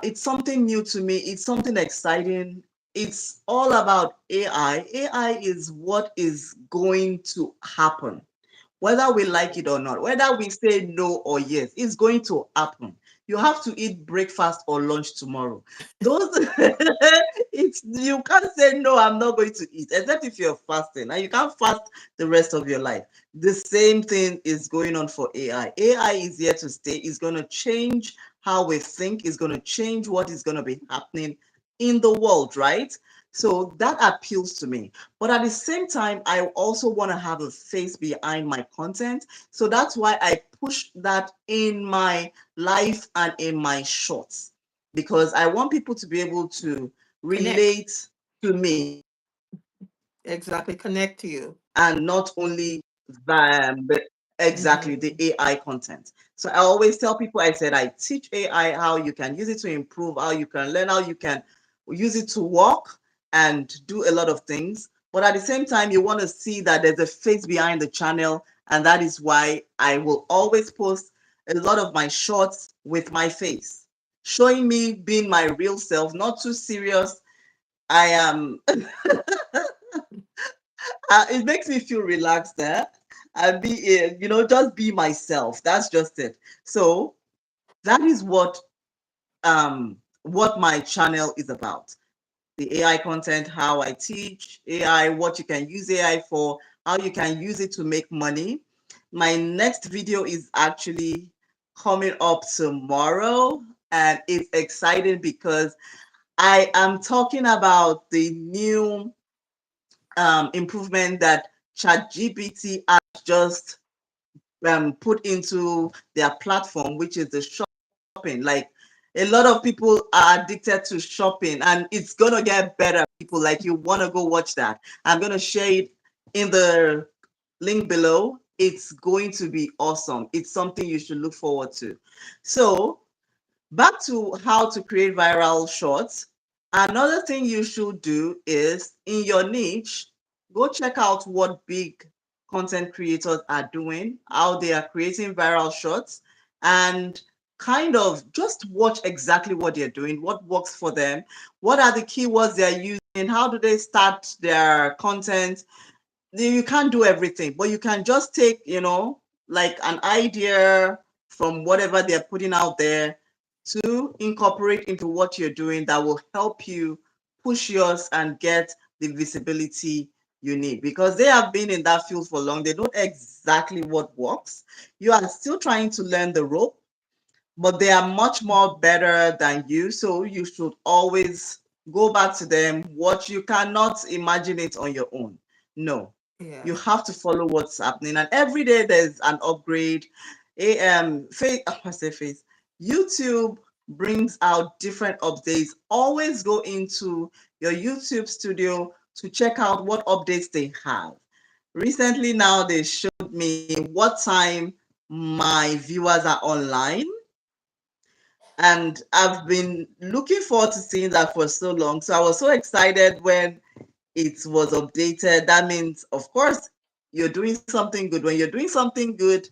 it's something new to me. It's something exciting. It's all about AI. AI is what is going to happen, whether we like it or not, whether we say no or yes, it's going to happen. You have to eat breakfast or lunch tomorrow. Those it's you can't say no, I'm not going to eat, except if you're fasting. And you can't fast the rest of your life. The same thing is going on for AI. AI is here to stay. It's going to change how we think, it's going to change what is going to be happening in the world, right? So that appeals to me. But at the same time, I also want to have a face behind my content. So that's why I push that in my life and in my shorts, because I want people to be able to
Connect.
relate to me
Exactly. Connect to you.
and not only the exactly the
Hmm.
AI content. So I always tell people, I said, I teach AI how you can use it to improve, how you can learn, how you can use it to work and do a lot of things. But at the same time, you want to see that there's a face behind the channel. And that is why I will always post a lot of my shorts with my face, showing me being my real self, not too serious. I am it makes me feel relaxed there and be just be myself. That's just it. So that is what my channel is about. the AI content, how I teach AI, what you can use AI for, how you can use it to make money. My next video is actually coming up tomorrow, and it's exciting because I am talking about the new improvement that ChatGPT has just put into their platform, which is the shopping. Like, a lot of people are addicted to shopping, and it's gonna get better. People, like, you want to go watch that. I'm gonna share it in the link below. It's going to be awesome. It's something you should look forward to. So back to how to create viral shorts. Another thing you should do is, in your niche, go check out what big content creators are doing, how they are creating viral shorts, and kind of just watch exactly what they're doing, what works for them, what are the keywords they're using, how do they start their content. You can't do everything, but you can just take, like, an idea from whatever they're putting out there to incorporate into what you're doing that will help you push yours and get the visibility you need, because they have been in that field for long. They know exactly what works. You are still trying to learn the rope, but they are much more better than you. So you should always go back to them. What you cannot imagine it on your own. No, you
Yes.
have to follow what's happening. And every day there's an upgrade. I say face. YouTube brings out different updates. Always go into your YouTube studio to check out what updates they have. Recently, now they showed me what time my viewers are online, and I've been looking forward to seeing that for so long. So I was so excited when it was updated. That means, of course, you're doing something good. When you're doing something good,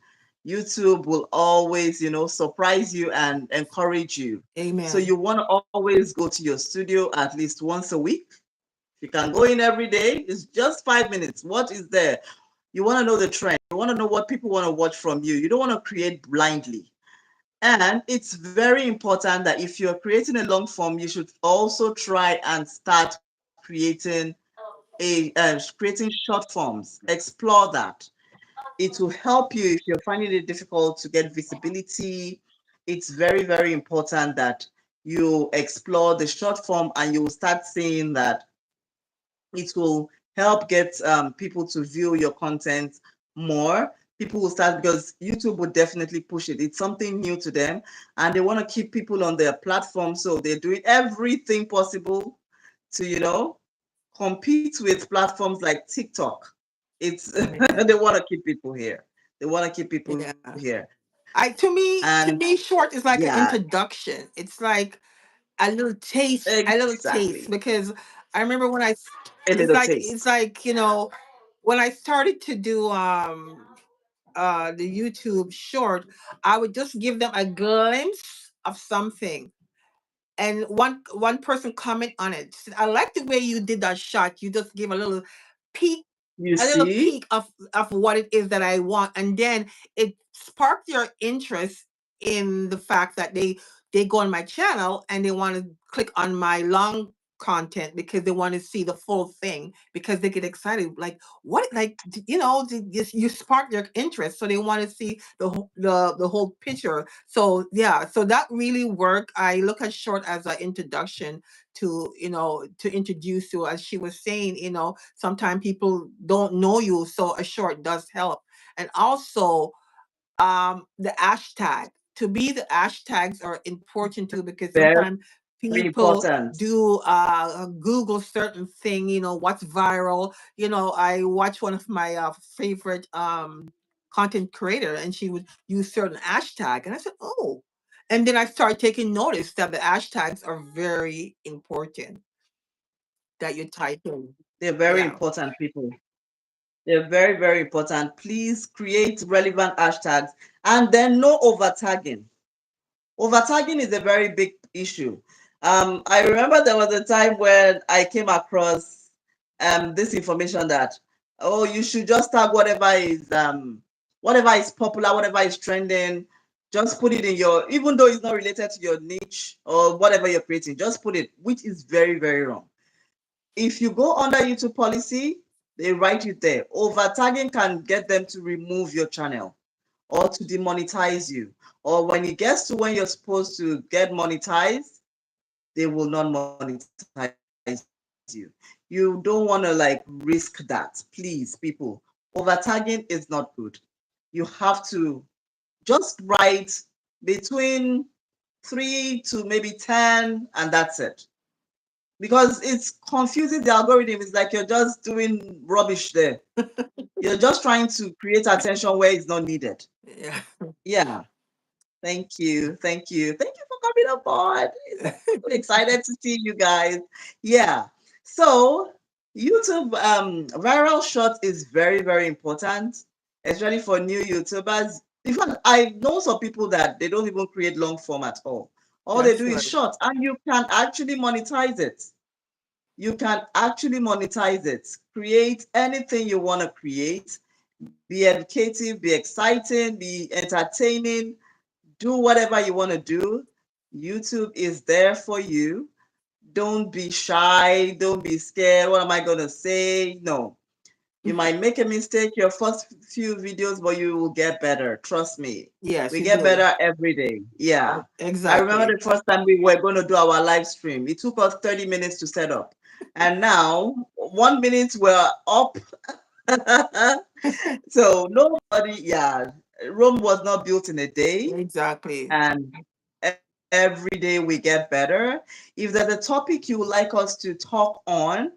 YouTube will always, surprise you and encourage you. So
Amen.
you want to always go to your studio at least once a week. You can go in every day. It's just 5 minutes. What is there? You want to know the trend. You want to know what people want to watch from you. You don't want to create blindly. And it's very important that if you're creating a long form, you should also try and start creating short forms. Explore that. It will help you if you're finding it difficult to get visibility. It's very, very important that you explore the short form, and you will start seeing that it will help get people to view your content more. People will start, because YouTube will definitely push it. It's something new to them, and they want to keep people on their platform. So they're doing everything possible to, compete with platforms like TikTok. It's
Amen.
they want to keep people here. They want to keep people
Yeah.
here.
I
And
to me, short is like an
yeah,
introduction. It's like a little
exactly.
taste, because I remember when
A little
it's
taste.
like, when I started to do the YouTube short, I would just give them a glimpse of something, and one person comment on it, said, "I like the way you did that shot. You just give peek
You
a little
see?
peek of what it is that I want," and then it sparked their interest in the fact that they go on my channel and they want to click on my long content because they want to see the full thing, because they get excited, like, what, like, you spark their interest, so they want to see the whole picture. So yeah, so that really worked. I look at short as an introduction to, to introduce you, as she was saying, sometimes people don't know you, so a short does help. And also, the hashtag, to be the hashtags are important too, because
Very
sometimes people
important.
do Google certain thing, what's viral. I watch one of my favorite content creator, and she would use certain hashtag, and I said, oh. And then I started taking notice that the hashtags are very important, that you type in.
They're very
Yeah.
important, people. They're very, very important. Please create relevant hashtags, and then no over tagging. Over tagging is a very big issue. I remember there was a time when I came across this information that, oh, you should just tag whatever is popular, whatever is trending. Just put it in your, even though it's not related to your niche or whatever you're creating, just put it, which is very, very wrong. If you go under YouTube policy, they write it there. Over tagging can get them to remove your channel or to demonetize you. Or when it gets to when you're supposed to get monetized, they will not monetize you. You don't want to like risk that. Please, people, over tagging is not good. You have to just write between 3 to maybe 10, and that's it. Because it's confusing the algorithm. It's like you're just doing rubbish there. You're just trying to create attention where it's not needed.
Yeah.
Yeah. Thank you. Thank you. Thank you for coming aboard. So excited to see you guys. Yeah. So YouTube viral shot is very, very important, especially for new YouTubers. In fact, I know some people that they don't even create long form at all. All they
That's
do is
right.
short, and you can actually monetize it. You can actually monetize it. Create anything you want to create. Be educative, be exciting, be entertaining, do whatever you want to do. YouTube is there for you. Don't be shy. Don't be scared. What am I going to say? No. You might make a mistake your first few videos, but you will get better. Trust me.
Yes,
We
you
get
do.
better every day. Yeah. I remember
Exactly.
the first time we were going to do our live stream. It took us 30 minutes to set up. And now, 1 minute we're up. So nobody, yeah, Rome was not built in a day,
Exactly.
and every day we get better. If there's a topic you would like us to talk on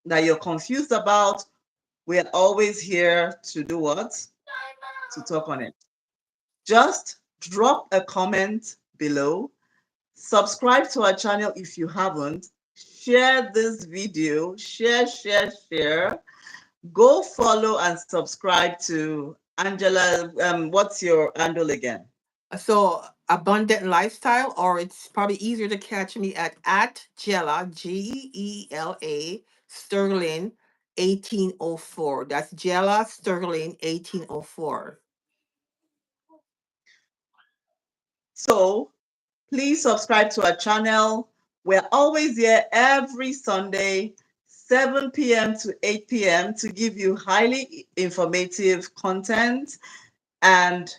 that you're confused about, we're always here to do what? To talk on it. Just drop a comment below. Subscribe to our channel if you haven't. Share this video. Share. Go follow and subscribe to Angela. What's your handle again?
So abundant lifestyle, or it's probably easier to catch me at Jella Geela Sterling 1804. That's Jella Sterling 1804.
So please subscribe to our channel. We're always here every Sunday, 7 p.m. to 8 p.m. to give you highly informative content. And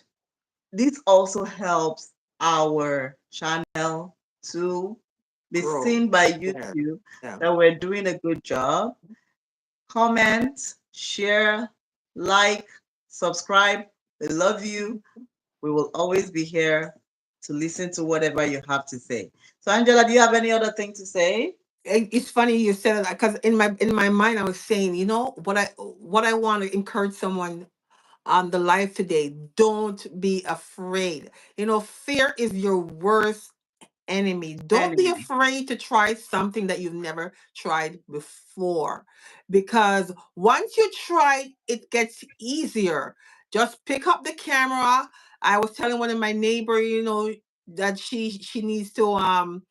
this also helps our channel to be
Grow.
seen by
Yeah.
YouTube
Yeah.
that we're doing a good job. Comment, share, like, subscribe. We love you. We will always be here to listen to whatever you have to say. So, Angela, do you have any other thing to say?
It's funny you said that because in my mind I was saying, what I want to encourage someone on the live today. Don't be afraid. Fear is your worst enemy. Don't be
Anyway,
afraid to try something that you've never tried before. Because once you try, it gets easier. Just pick up the camera. I was telling one of my neighbor, that she needs to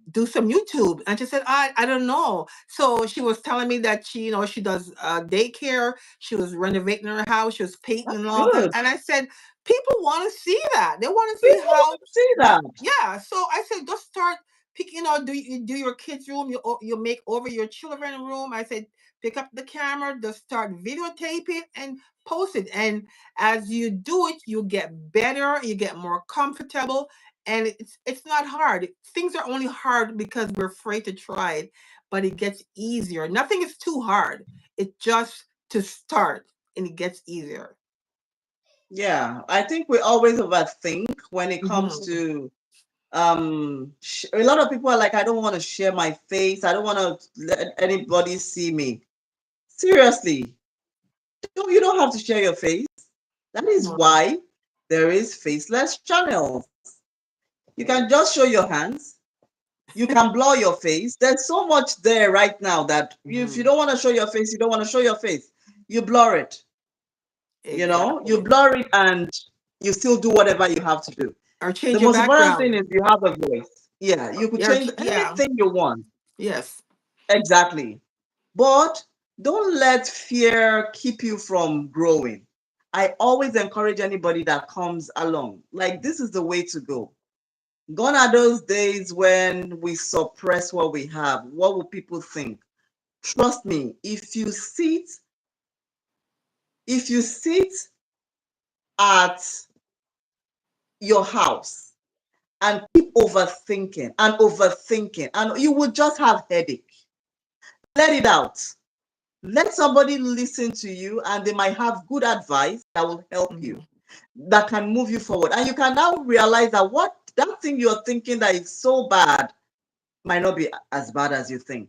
do some YouTube. And she said, I don't know. So she was telling me that she does daycare. She was renovating her house. She was painting
that's
and all that.
good.
And I said, people want to see that. They want to see
People
how
want to see
you
that.
yeah. So I said, just start pick, do your kids' room, you make over your children room. I said, pick up the camera, just start videotape it and post it. And as you do it, you get better, you get more comfortable, and it's not hard. Things are only hard because we're afraid to try it, but it gets easier. Nothing is too hard. It's just to start, and it gets easier.
Yeah, I think we always overthink when it comes
Mhm.
to a lot of people are like, I don't want to share my face. I don't want to let anybody see me. Seriously, you don't have to share your face. That is
Mhm.
why there is faceless channels. You can just show your hands. You can blur your face. There's so much there right now that if you
Mhm.
don't want to show your face, you don't want to show your face. You blur it. You
Exactly.
blur it and you still do whatever you have to do.
Or
The
change your
most important thing
background.
is you have a voice. Yeah, you could change
Yeah.
anything you want.
Yes.
Exactly. But don't let fear keep you from growing. I always encourage anybody that comes along, like, this is the way to go. Gone are those days when we suppress what we have. What will people think? Trust me, if you sit at your house and keep overthinking, and you will just have headache. Let it out. Let somebody listen to you, and they might have good advice that will help you,
Mhm.
that can move you forward. And you can now realize that what that thing you're thinking that is so bad might not be as bad as you think,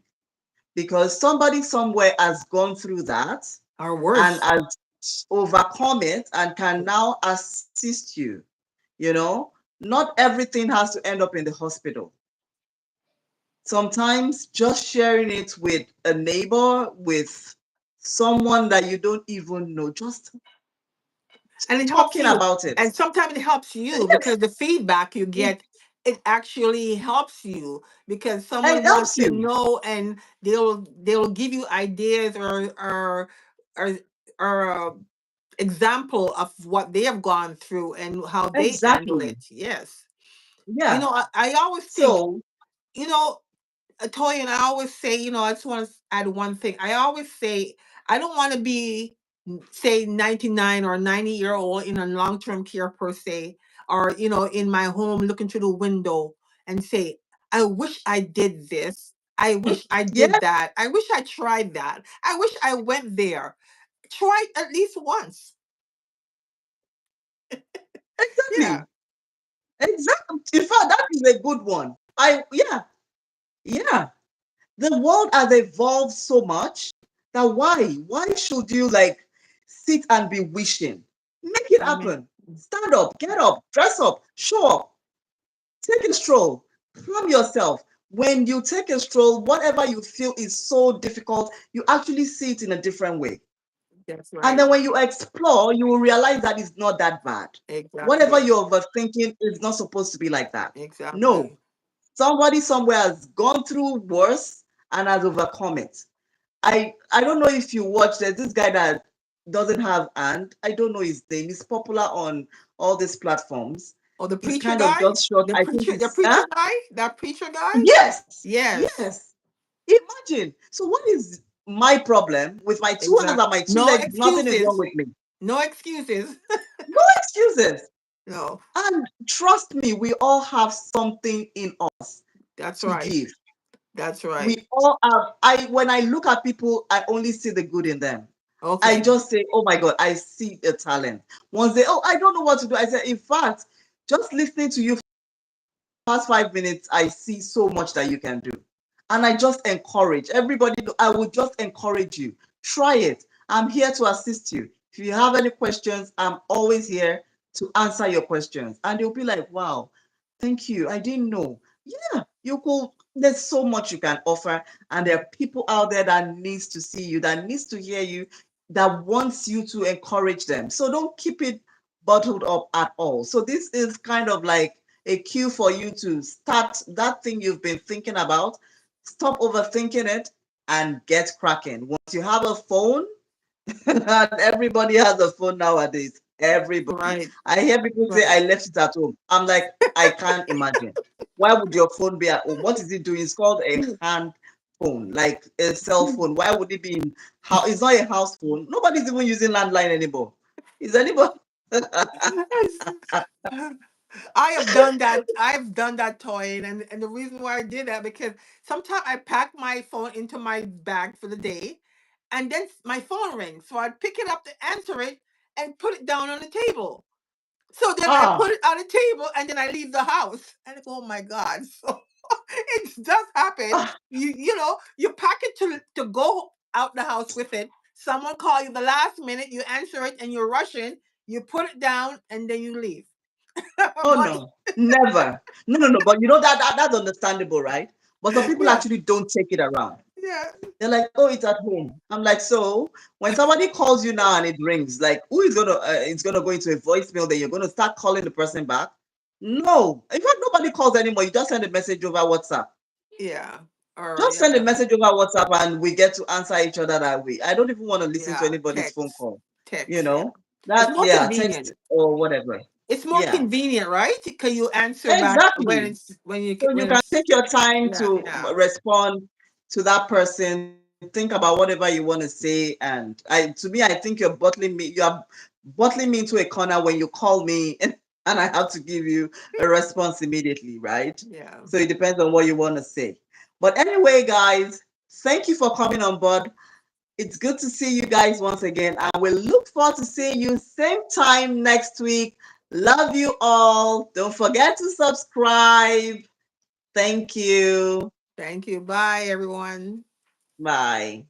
because somebody somewhere has gone through that
Or
and
worse.
has overcome it and can now assist you. You know, not everything has to end up in the hospital. Sometimes just sharing it with a neighbor, with someone that you don't even know, just
And it helps
talking
you.
about it.
And sometimes it helps you
Yes,
because the feedback you
it,
get, it actually helps you because
it
someone wants
helps
to
you.
know, and they'll give you ideas or or example of what they have gone through and how they handle
Exactly.
it. Yes.
Yeah.
I always think,
So,
you know, Toy, and I always say, I just want to add one thing. I always say, I don't want to be, say, 99 or 90-year old in a long term care per se, or, in my home looking through the window and say, I wish I did this. I wish I
yeah,
did that. I wish I tried that. I wish I went there. Try it at least once. Yeah.
exactly. Exactly. In fact, that is a good one. Yeah, yeah. The world has evolved so much that why should you like sit and be wishing? Make it
Amen.
happen. Stand up, get up, dress up, show up, take a stroll, calm yourself. When you take a stroll, whatever you feel is so difficult, you actually see it in a different way.
That's
And
right.
then when you explore, you will realize that it's not that bad. Whatever
Exactly.
you're overthinking is not supposed to be like that. No,
Exactly.
somebody somewhere has gone through worse and has overcome it. I don't know if you watch. There's this guy that doesn't have and I don't know his name. He's popular on all these platforms.
Oh, the
He's
preacher
kind of
guy?
just short.
The
I think
preacher, the
it's
preacher guy? That preacher guy?
yes,
Yes.
yes. Imagine. So what is my problem with my two hands
Exactly.
and my two
No
legs? Nothing is wrong
excuses.
with me.
No excuses.
No excuses.
No.
And trust me, we all have something in us
That's
to
right.
give.
That's right.
We all have. I When I look at people, I only see the good in them. I
Okay.
just say, oh my God, I see a talent. Once they, oh, I don't know what to do. I say, in fact, just listening to you for the past 5 minutes, I see so much that you can do. And I just encourage everybody, I would just encourage you. Try it. I'm here to assist you. If you have any questions, I'm always here to answer your questions. And you'll be like, wow, thank you. I didn't know. Yeah, you could. There's so much you can offer. And there are people out there that needs to see you, that needs to hear you, that wants you to encourage them. So don't keep it bottled up at all. So this is kind of like a cue for you to start that thing you've been thinking about. Stop overthinking it and get cracking. Once you have a phone, and everybody has a phone nowadays. Everybody.
Right.
I hear people say,
Right.
I left it at home. I'm like, I can't imagine. Why would your phone be at home? What is it doing? It's called a hand phone, like a cell phone. Why would it be in how it's not a house phone? Nobody's even using landline anymore. Is anybody?
I have done that. I've done that, Toy, and the reason why I did that because sometimes I pack my phone into my bag for the day, and then my phone rings, so I'd pick it up to answer it and put it down on the table. So then I
Ah,
put it on the table, and then I leave the house, and I go, oh my God! So it does happen.
ah,
You pack it to go out the house with it. Someone call you the last minute, you answer it, and you're rushing. You put it down, and then you leave.
oh
But
no, never. No, no, no. But you know that's understandable, right? But some people
yeah,
actually don't take it around.
yeah,
They're like, oh, it's at home. I'm like, so when somebody calls you now and it rings, like, who is gonna? It's gonna go into a voicemail. Then you're gonna start calling the person back. No, in fact, nobody calls anymore. You just send a message over WhatsApp.
yeah, or
Just send a
yeah,
message over WhatsApp, and we get to answer each other that way. I don't even want to listen to
yeah.
anybody's phone
Text,
call. You
text. Yeah,
know
it's
that,
more
yeah, text
convenient.
or whatever.
It's more
Yeah,
convenient, right? Because you answer back when
exactly.
it's when you
So you
when
can
it's
take your time
yeah,
to
yeah.
respond to that person. Think about whatever you want to say, and to me, I think you're bottling me. You are bottling me into a corner when you call me, and I have to give you a response immediately, right?
Yeah.
So it depends on what you want to say. But anyway, guys, thank you for coming on board. It's good to see you guys once again. I will look forward to seeing you same time next week. Love you all. Don't forget to subscribe. Thank you.
Thank you. Bye, everyone.
Bye.